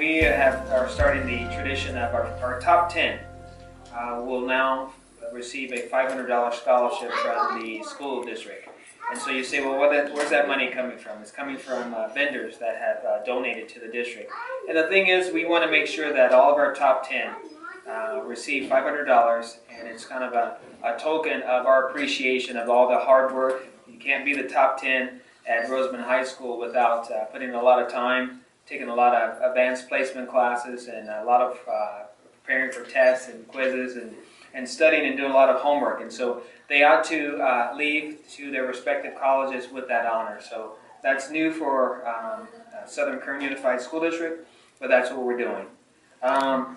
we are starting the tradition of our top 10 will now receive a $500 scholarship from the school district. And so you say, well, where's that money coming from? It's coming from vendors that have donated to the district. And the thing is, we want to make sure that all of our top 10 receive $500, and it's kind of a token of our appreciation of all the hard work. You can't be the top 10 at Roseman High School without putting a lot of time, taking a lot of advanced placement classes, and a lot of preparing for tests and quizzes, and studying and doing a lot of homework. And so they ought to leave to their respective colleges with that honor. So that's new for Southern Kern Unified School District, but that's what we're doing.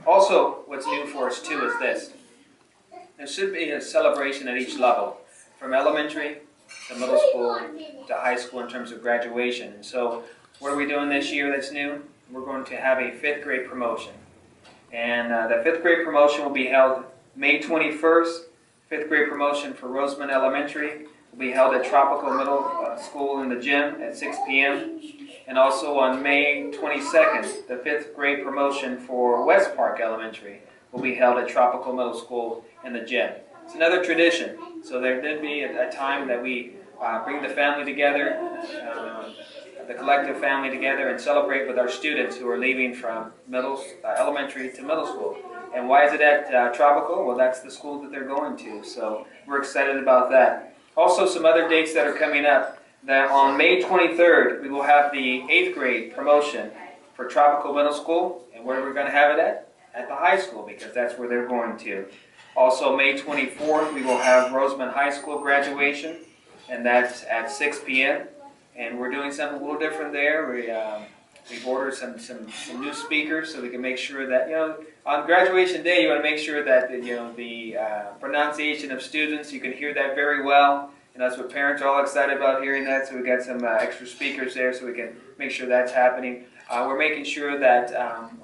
Also, what's new for us too is this. There should be a celebration at each level, from elementary to middle school to high school in terms of graduation. And so what are we doing this year that's new? We're going to have a 5th grade promotion. And the 5th grade promotion will be held May 21st. 5th grade promotion for Roseman Elementary will be held at Tropical Middle School in the gym at 6 p.m. And also on May 22nd, the 5th grade promotion for West Park Elementary will be held at Tropical Middle School in the gym. It's another tradition. So there did be a time that we bring the family together, the collective family together, and celebrate with our students who are leaving from elementary to middle school. And why is it at Tropical? Well, that's the school that they're going to. So we're excited about that. Also, some other dates that are coming up. That on May 23rd, we will have the 8th grade promotion for Tropical Middle School. And where are we going to have it at? At the high school, because that's where they're going to. Also, May 24th, we will have Roseman High School graduation, and that's at 6 p.m. And we're doing something a little different there. We've ordered some new speakers so we can make sure that, on graduation day, you want to make sure that, the pronunciation of students, you can hear that very well. And that's what parents are all excited about, hearing that. So we got some extra speakers there so we can make sure that's happening. We're making sure that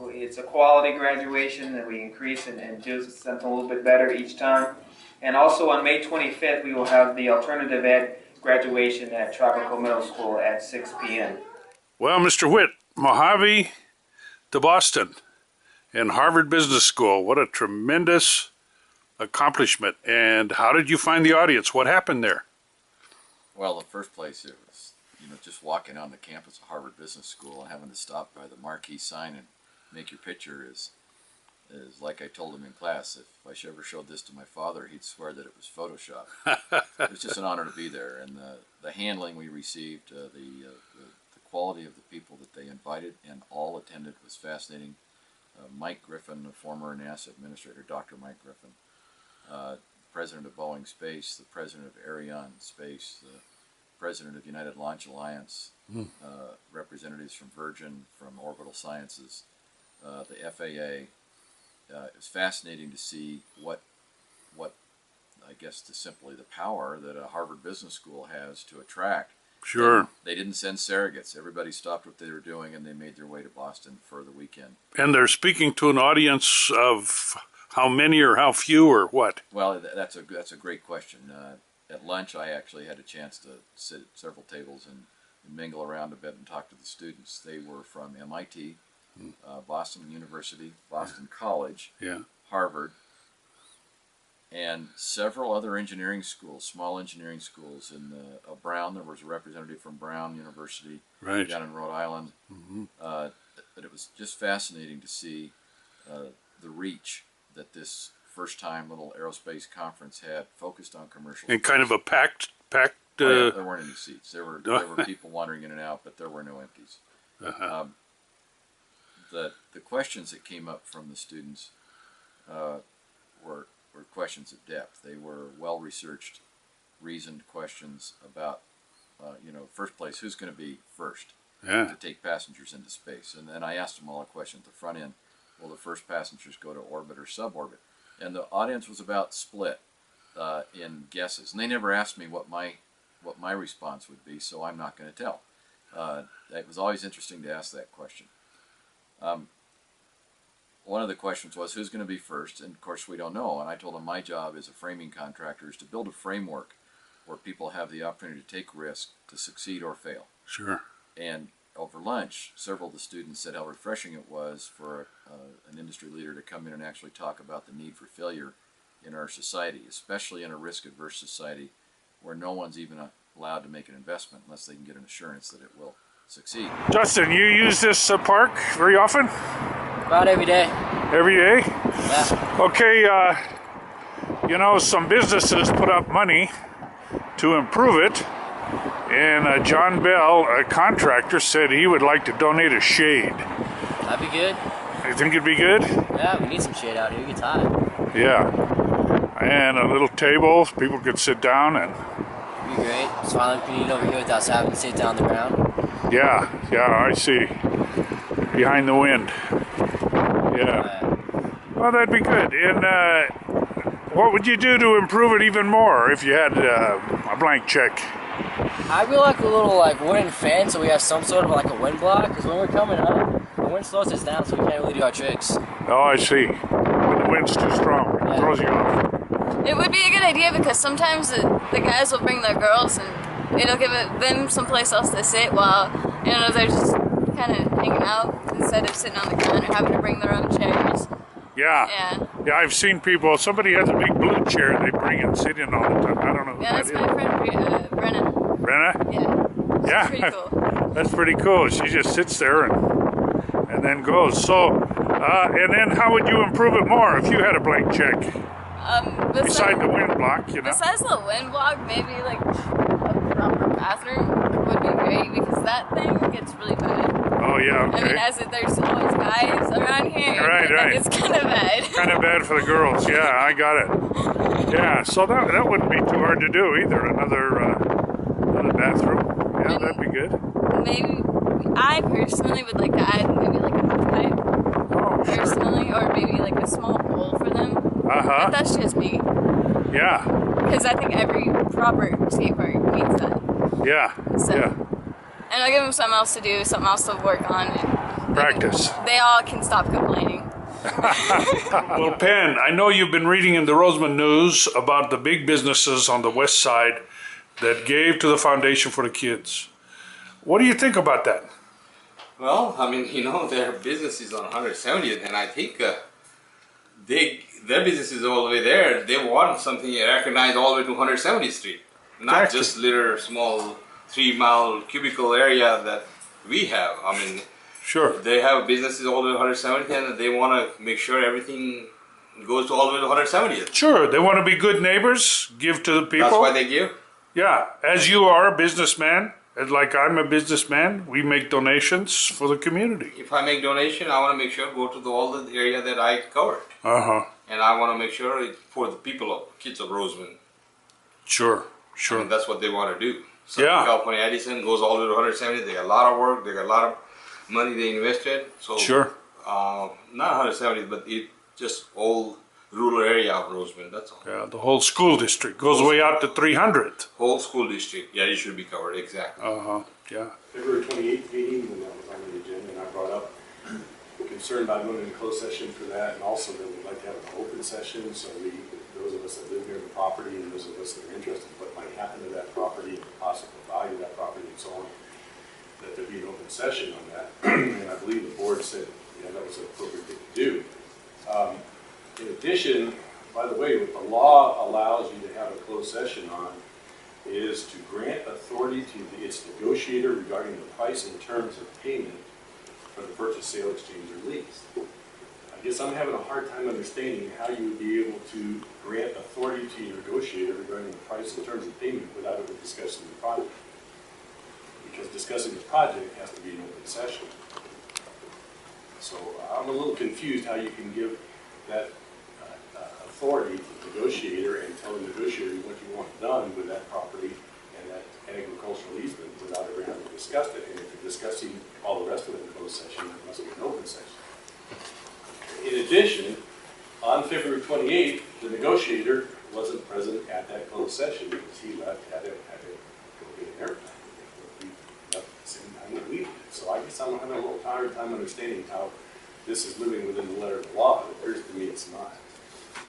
it's a quality graduation, that we increase and do something a little bit better each time. And also on May 25th, we will have the alternative ed graduation at Tropical Middle School at 6 p.m. Well, Mr. Witt, Mojave to Boston and Harvard Business School, what a tremendous accomplishment. And how did you find the audience? What happened there? Well, in the first place, it was, just walking on the campus of Harvard Business School and having to stop by the marquee sign and make your picture is like I told him in class, if I ever showed this to my father, he'd swear that it was Photoshop. It was just an honor to be there, and the handling we received, the quality of the people that they invited and all attended was fascinating. Mike Griffin, the former NASA administrator, Dr. Mike Griffin, president of Boeing Space, the president of Ariane Space, the president of United Launch Alliance, representatives from Virgin, from Orbital Sciences, the FAA. It was fascinating to see what I guess simply the power that a Harvard Business School has to attract. Sure. And they didn't send surrogates. Everybody stopped what they were doing and they made their way to Boston for the weekend. And they're speaking to an audience of how many or how few or what? Well, that's a great question. At lunch, I actually had a chance to sit at several tables and mingle around a bit and talk to the students. They were from MIT, Boston University, Boston College, Harvard, and several other engineering schools, small engineering schools. In Brown, there was a representative from Brown University down in Rhode Island. But it was just fascinating to see the reach that this first-time little aerospace conference had, focused on commercial. And kind of a packed. There weren't any seats. There were people wandering in and out, but there were no empties. The questions that came up from the students were questions of depth. They were well-researched, reasoned questions about, first place, who's going to be first to take passengers into space. And then I asked them all a question at the front end. Will the first passengers go to orbit or suborbit? And the audience was about split in guesses. And they never asked me what my response would be, so I'm not going to tell. It was always interesting to ask that question. One of the questions was, who's going to be first? And of course we don't know. And I told them my job as a framing contractor is to build a framework where people have the opportunity to take risk, to succeed or fail. Sure. And over lunch, several of the students said how refreshing it was for an industry leader to come in and actually talk about the need for failure in our society, especially in a risk-averse society where no one's even allowed to make an investment unless they can get an assurance that it will succeed. Justin, you use this park very often? About every day. Every day? Yeah. Okay, you know, some businesses put up money to improve it, and John Bell, a contractor, said he would like to donate a shade. That'd be good. You think it'd be good? Yeah, we need some shade out here. It gets hot. Yeah. And a little table, people could sit down and... It'd be great. It's finally convenient over here without having to sit down on the ground. Yeah, I see. Behind the wind. Yeah. Well, that'd be good. And what would you do to improve it even more if you had a blank check? I'd be like a little wooden fence so we have some sort of like a wind block, because when we're coming up, the wind slows us down so we can't really do our tricks. Oh, I see. When the wind's too strong, it throws you off. It would be a good idea because sometimes the guys will bring their girls and it'll give them someplace else to sit while, you know, they're just kind of hanging out instead of sitting on the ground or having to bring their own chairs. Yeah, I've seen people, somebody has a big blue chair they bring and sit in all the time. I don't know who Yeah, that that's is. my friend Brenna. Brenna? Yeah. Yeah. Pretty cool. That's pretty cool. She just sits there and then goes. So, and then how would you improve it more if you had a blank check? Beside the wind block, you know? Besides the wind block, maybe like a proper bathroom would be great because that thing gets really bad. Oh, yeah, okay. I mean, there's always guys around here. Right. It's kind of bad. Kind of bad for the girls. Yeah, I got it. Yeah, so that wouldn't be too hard to do either. Another bathroom. Yeah, that'd be good. Maybe I personally would like to add maybe like a half pipe. Oh, sure. Personally, or maybe like a small bowl for them. Uh-huh. But that's just me. Yeah. Because I think every proper skate park needs that. Yeah. So, Yeah. And I'll give them something else to do, something else to work on. And Practice. they all can stop complaining. Well, Penn, I know you've been reading in the Roseman News about the big businesses on the west side that gave to the Foundation for the Kids. What do you think about that? Well, I mean, you know, their business is on 170th, and I think their business is all the way there. They want something recognized all the way to 170th Street, not Exactly. just little small 3-mile cubicle area that we have. I mean, Sure. they have businesses all the way to 170th, and they want to make sure everything goes to all the way to 170th. Sure. They want to be good neighbors, give to the people. That's why they give. Yeah. As you are a businessman, and like I'm a businessman, we make donations for the community. If I make donation, I want to make sure go to all the area that I covered. Uh-huh. And I want to make sure it's for the people of kids of Roseman. Sure. I Sure. mean, that's what they want to do. So Yeah. California Edison goes all the way to 170. They got a lot of work. They got a lot of money they invested. So Sure. not 170, but it just all rural area of Roseman. That's all. Yeah, the whole school district goes way out to 300. Whole school district. Yeah, it should be covered exactly. Uh-huh. Yeah. February 28th meeting, when that was on the agenda, and I brought up concern about going into closed session for that, and also that we'd like to have an open session, so those of us that live near the property and those of us that are interested in what might happen to that property and the possible value of that property and so on, that there'd be an open session on that. And I believe the board said, yeah, that was an appropriate thing to do. In addition, by the way, what the law allows you to have a closed session on is to grant authority to its negotiator regarding the price and terms of payment for the purchase, sale, exchange, or lease. I guess I'm having a hard time understanding how you would be able to grant authority to your negotiator regarding the price and terms of payment without ever discussing the project. Because discussing the project has to be an open session. So I'm a little confused how you can give that authority to the negotiator and tell the negotiator what you want done with that property and that agricultural easement without ever having discussed it. And if you're discussing all the rest of it in closed session, it must be an open session. In addition, on February 28th, the negotiator wasn't present at that closed session because he left, had to go get an airplane. He left at the same time that we did. So I guess I'm having a little hard time understanding how this is living within the letter of the law. It appears to me it's not.